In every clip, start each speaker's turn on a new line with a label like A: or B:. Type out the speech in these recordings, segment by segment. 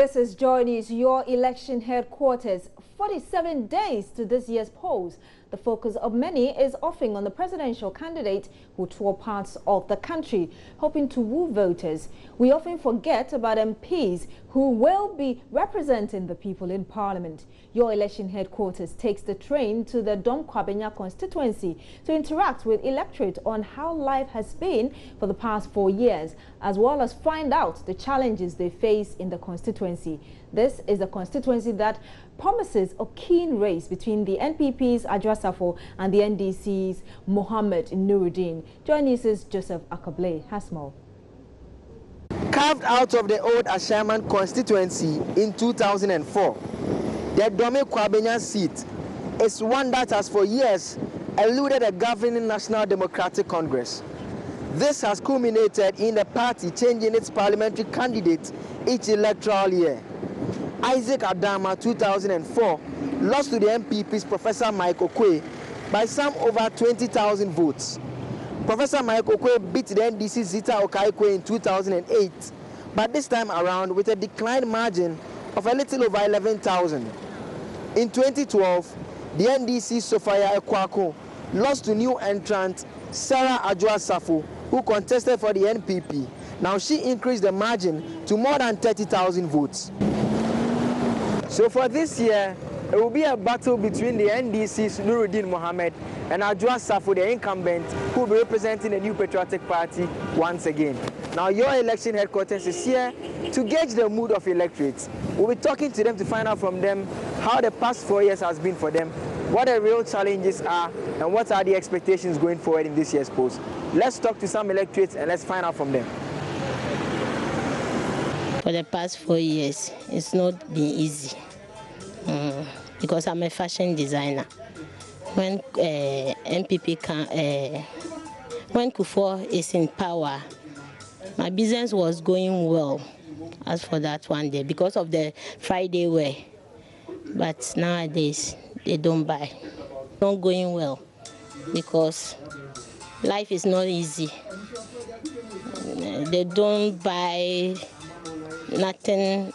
A: This is Joy News, your election headquarters. 47 days to this year's polls. The focus of many is often on the presidential candidate who tour parts of the country, hoping to woo voters. We often forget about MPs who will be representing the people in Parliament. Your election headquarters takes the train to the Dom-Kwabenya constituency to interact with electorate on how life has been for the past 4 years, as well as find out the challenges they face in the constituency. This is a constituency that promises a keen race between the NPP's Ajwa and the NDC's Mohammed Nuruddin. Joy News' Joseph Akable has more.
B: Carved out of the old Ashaman constituency in 2004, the Dome-Kwabenya seat is one that has for years eluded the governing National Democratic Congress. This has culminated in the party changing its parliamentary candidate each electoral year. Isaac Adama, 2004, lost to the MPP's Professor Mike Okwe by some over 20,000 votes. Professor Mike Okwe beat the NDC Zita Okaikwe in 2008, but this time around with a declined margin of a little over 11,000. In 2012, the NDC Sophia Ekwako lost to new entrant Sarah Ajwa, who contested for the NPP. Now she increased the margin to more than 30,000 votes. So for this year, it will be a battle between the NDC's Nuruddin Mohammed and Ajwa Safo, the incumbent, who will be representing the New Patriotic Party once again. Now your election headquarters is here to gauge the mood of electorates. We'll be talking to them to find out from them how the past 4 years has been for them, what the real challenges are, and what are the expectations going forward in this year's polls. Let's talk to some electorates and let's find out from them.
C: For the past 4 years, it's not been easy because I'm a fashion designer. When NPP when Kufuor is in power, my business was going well. As for that one day, because of the Friday wear, but nowadays they don't buy. Not going well because life is not easy. They don't buy. Nothing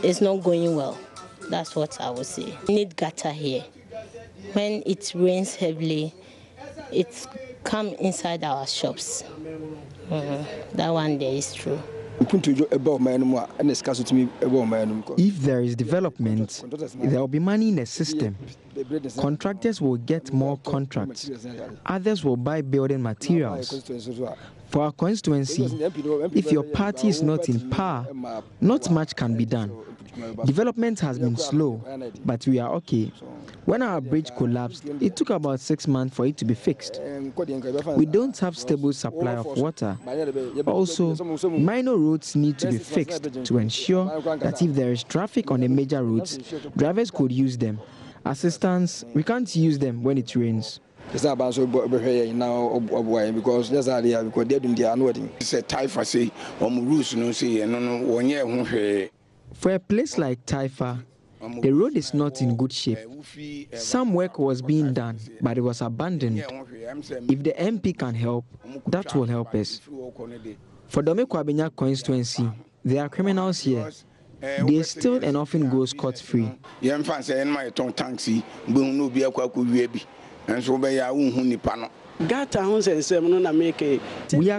C: is not going well. That's what I would say. We need gutter here. When it rains heavily, it's come inside our shops. That one day is true.
D: If there is development, there will be money in the system. Contractors will get more contracts. Others will buy building materials. For our constituency, if your party is not in power, not much can be done. Development has been slow, but we are okay. When our bridge collapsed, it took about 6 months for it to be fixed. We don't have stable supply of water. Also, minor roads need to be fixed to ensure that if there is traffic on the major roads, drivers could use them. Assistance, we can't use them when it rains.
E: It's about so because that's how they are because they're doing their anointing. It's a Taifa say rules no say no 1 year.
D: For a place like Taifa, the road is not in good shape. Some work was being done, but it was abandoned. If the MP can help, that will help us. For Dome-Kwabenya constituency, there are criminals here. They steal and often go scot-free.
E: We are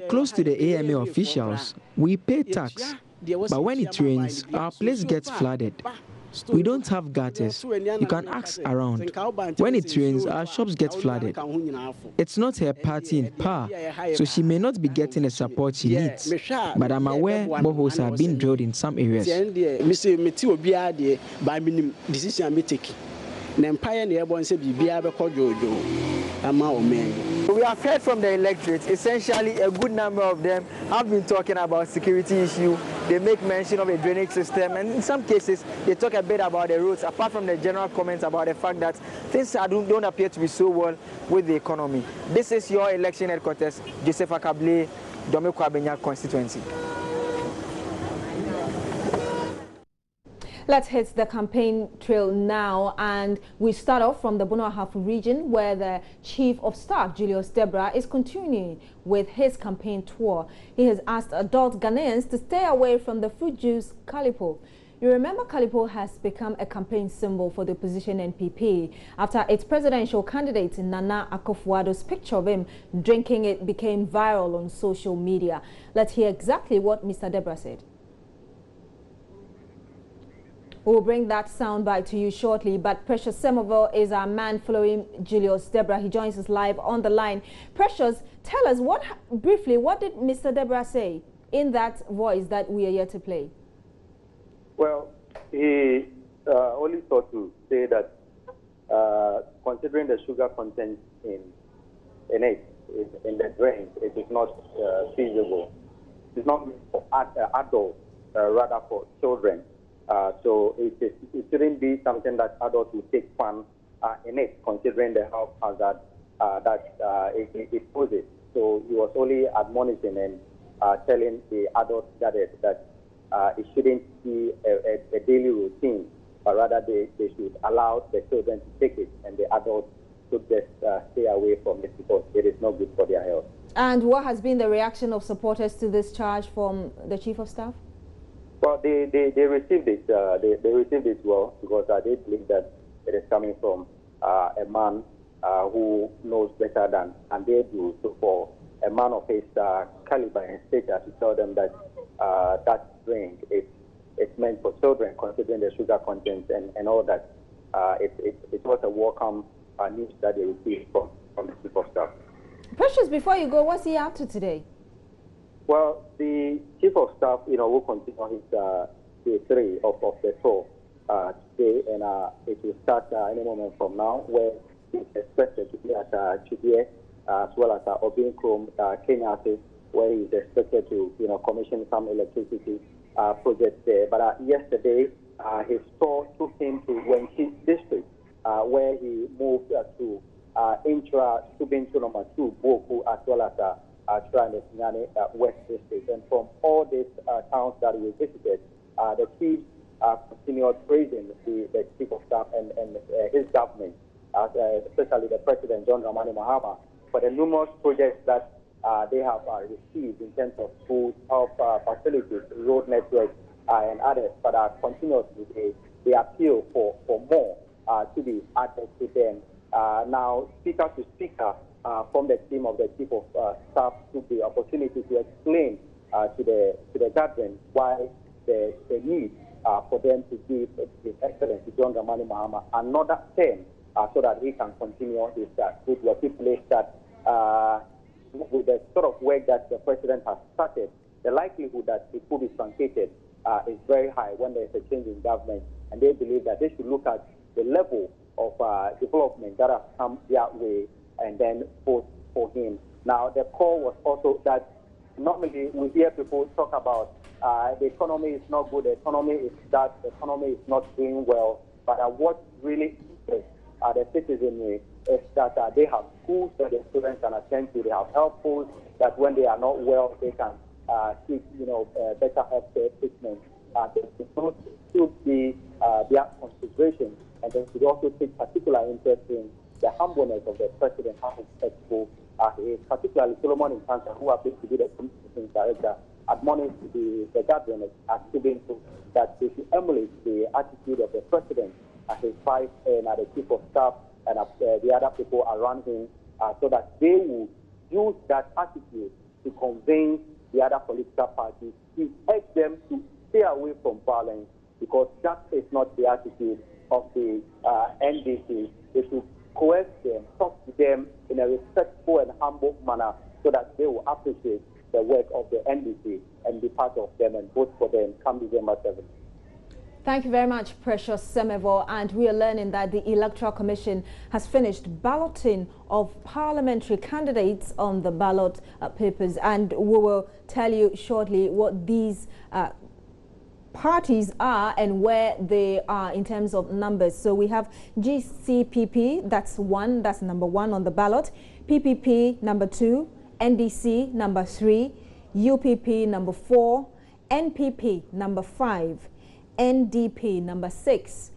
D: close to the AMA officials. We pay tax. But when it rains, our place gets flooded. We don't have gutters. You can ask around. When it rains, our shops get flooded. It's not her party in power, so she may not be getting the support she needs. But I'm aware boreholes have been drilled in some areas.
B: We have heard from the electorate. Essentially, a good number of them have been talking about security issue. They make mention of a drainage system, and in some cases, they talk a bit about the roads, apart from the general comments about the fact that things don't appear to be so well with the economy. This is your election headquarters, Joseph Akable, Dome-Kwabenya constituency.
A: Let's hit the campaign trail now, and we start off from the Bono Ahafo region, where the Chief of Staff, Julius Debra, is continuing with his campaign tour. He has asked adult Ghanaians to stay away from the fruit juice Calipo. You remember Calipo has become a campaign symbol for the opposition NPP after its presidential candidate Nana Akufo-Addo's picture of him drinking it became viral on social media. Let's hear exactly what Mr. Debra said. We'll bring that soundbite to you shortly, but Precious Semoville is our man following Julius Debra. He joins us live on the line. Precious, tell us briefly, what did Mr. Debra say in that voice that we are here to play?
F: Well, he only thought to say that considering the sugar content in it, in the drink, it is not feasible. It's not for adults, rather for children. So it shouldn't be something that adults will take fun in it, considering the health hazard that it poses. So he was only admonishing and telling the adults that it shouldn't be a daily routine, but rather they should allow the children to take it, and the adults should just stay away from it because it is not good for their health. And
A: what has been the reaction of supporters to this charge from the Chief of Staff?
F: Well, they received it. They received it well because they believe that it is coming from a man who knows better than they do. So for a man of his caliber and stature to tell them that that drink it's meant for children, considering the sugar content and all that, it was a welcome news that they received from the Chief of Staff.
A: Precious, before you go, what's he up to today?
F: Well, the Chief of Staff, will continue his day 3 of the tour today, and it will start any moment from now, where he's expected to be at Chibie, as well as Obin Chrome, Kenya, where he's expected to, commission some electricity projects there. But yesterday, his tour took him to Wenchi district, where he moved to Intra Subintu number 2, Boku, as well as West District. And from all these towns that we visited, the chiefs continued praising the Chief of Staff and his government, especially the President John Dramani Mahama, for the numerous projects that they have received in terms of food, health facilities, road networks, and others. But continuously they appeal for more to be added to them. Now, speaker to speaker, from the team of the Chief of Staff took the opportunity to explain to the gathering why the need for them to give His Excellency John Dramani Mahama another term so that he can continue his good work. He believes that with the sort of work that the President has started, the likelihood that it could be truncated is very high when there is a change in government, and they believe that they should look at the level of development that has come their way and then vote for him. Now, the call was also that normally we hear people talk about the economy is not good, the economy is that, the economy is not doing well, but what really interests the citizenry is that they have schools that the students can attend to, they have health posts that when they are not well, they can seek, better health care treatment. Those should be their consideration, and they should also take particular interest in the humbleness of the President, how respectful he is, particularly Solomon in Cancer, who happens to be the communications director, admonished the gathering at Subintu that they should emulate the attitude of the President, his wife, and the Chief of Staff, and the other people around him, so that they will use that attitude to convince the other political parties, to urge them to stay away from violence, because that is not the attitude of the NDC. They should coerce them, talk to them in a respectful and humble manner so that they will appreciate the work of the NDC and be part of them and vote for them come December 7th.
A: Thank you very much, Precious Semoville. And we are learning that the Electoral Commission has finished balloting of parliamentary candidates on the ballot papers, and we will tell you shortly what these parties are and where they are in terms of numbers. So we have GCPP, that's number 1 on the ballot, PPP number 2, NDC number 3, UPP number 4, NPP number 5, NDP number 6,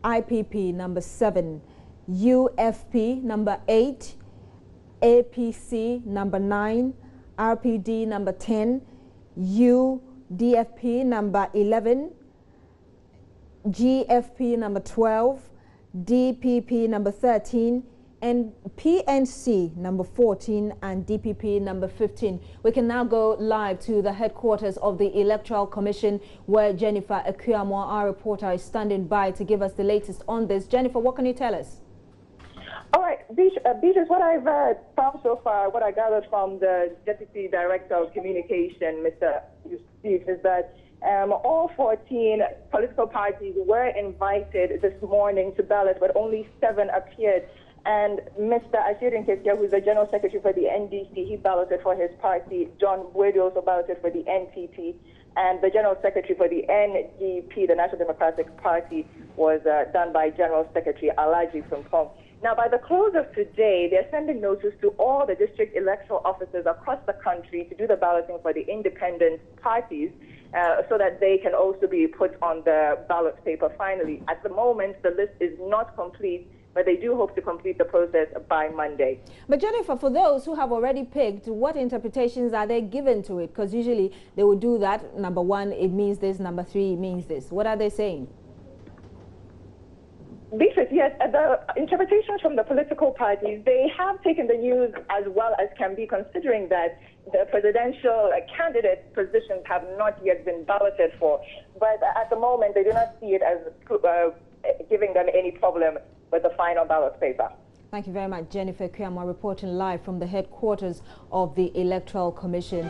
A: IPP number 7, UFP number 8, APC number 9, RPD number 10, UDFP number 11, GFP number 12, DPP number 13, and PNC number 14 and DPP number 15. We can now go live to the headquarters of the Electoral Commission, where Jennifer Ekuamo, our reporter, is standing by to give us the latest on this. Jennifer, what can you tell us?
G: All right, Beatrice, what I've found so far, what I gathered from the Deputy Director of Communication, Mr. Yusuf, is that all 14 political parties were invited this morning to ballot, but only 7 appeared. And Mr. Ashirin Kesia, who's the General Secretary for the NDC, he balloted for his party. John Bwedi also balloted for the NPP. And the General Secretary for the NDP, the National Democratic Party, was done by General Secretary Alaji Frimpong. Now, by the close of today, they're sending notice to all the district electoral officers across the country to do the balloting for the independent parties so that they can also be put on the ballot paper finally. At the moment, the list is not complete, but they do hope to complete the process by Monday.
A: But Jennifer, for those who have already picked, what interpretations are they given to it? Because usually they would do that. Number 1, it means this. Number 3, it means this. What are they saying?
G: Beatrice, yes, the interpretations from the political parties, they have taken the news as well as can be, considering that the presidential candidate positions have not yet been balloted for. But at the moment, they do not see it as giving them any problem with the final ballot paper.
A: Thank you very much, Jennifer Ekuamo, reporting live from the headquarters of the Electoral Commission.